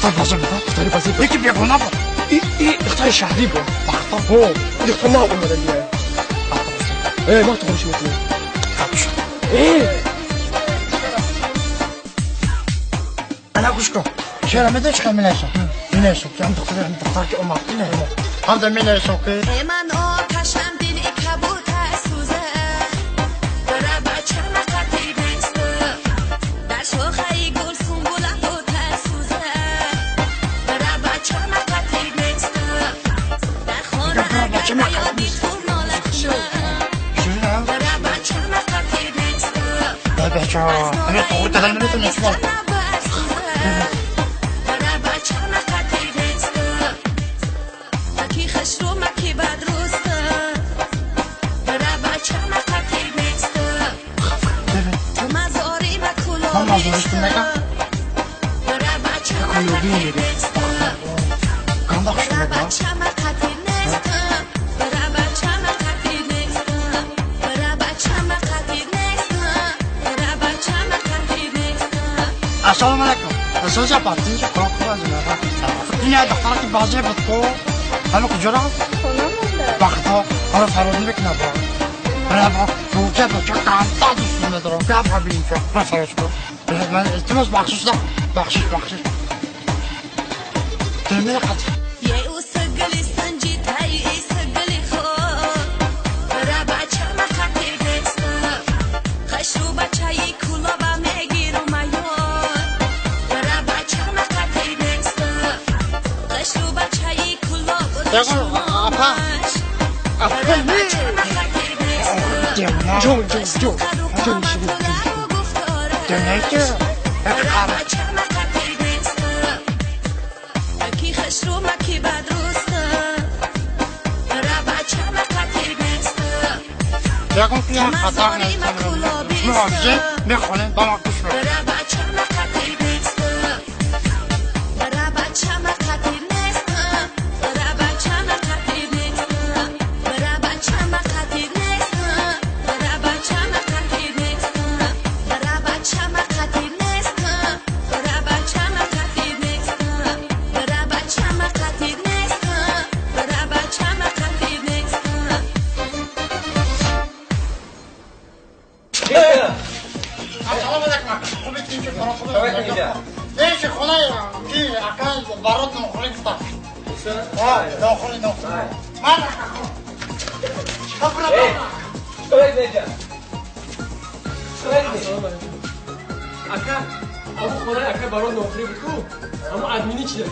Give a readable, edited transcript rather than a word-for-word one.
اختار بازی بکن. اختاری بازی بکن. یکی بیگونه بود. این اختار شهری بود. اختار هو اختار نه اومده دیگه. ما تخونش میکنیم. انا گوش کن. چرا میدونی چقدر مینیسم؟ مینیسم که هم دختر که اومد اینه. هم ده مینیسم که من آتشم دل کبوتر سوزه برای بچه مقتی بسته در شاخه گل سنبوله دوتر سوزه برای بچه مقتی بسته در خانه اگر بیادی تو ناله خونه برای بچه مقتی بسته بچه ها همه تو دادن نمیتونه نشمار برای بچه مقتی بسته مکی خش رو مکی بد روسته برای بچه مقتی بسته تو مزاری و کلوبی بسته برای بچه مقتی بسته برای بچه مقتی نسته برای بچه مقتی نسته برای بچه مقتی نسته برای بچه مقتی نسته السلام علیکم. اساس پارتی که کار کنه این دختر که بازی بود کو همه کجا رفت؟ وقتا حالا فراری بکنه برای روکه بچه کامتا دوست ندارم که افغا بینیم که بسرش کن من التماس بخشش دارم بخشش ترمینه قطع یه او سگلی سنجی تایی ای سگلی خود برای بچه مقتی بسته خش رو بچه ای کولا با میگیر و میاد برای بچه مقتی بسته خش رو بچه ای کولا و شماش برای بچه مقتی بسته جون دنیایی که برای بچه مقتی بسته مکی خش رو مکی بد روسته برای بچه مقتی بسته یکم توی خطر نیستم محافظه میخونه با ما کش برد برای بچه مقتی بسته برای بچه مقتی نسته برای بچه مقتی نسته برای بچه مقتی نسته برای بچه مقتی نسته برای بچه مقتی نسته برای بچه مقتی نسته برای بچه مقتی نسته برای بچه مقتی نسته السلام علیکم. خوبی که کار خوبه ایش خونه کی اکل برات نخوری گفتم نخوری من اکا ابو خونه اکا برای نوکری بود کو اما ادمینی چی داری؟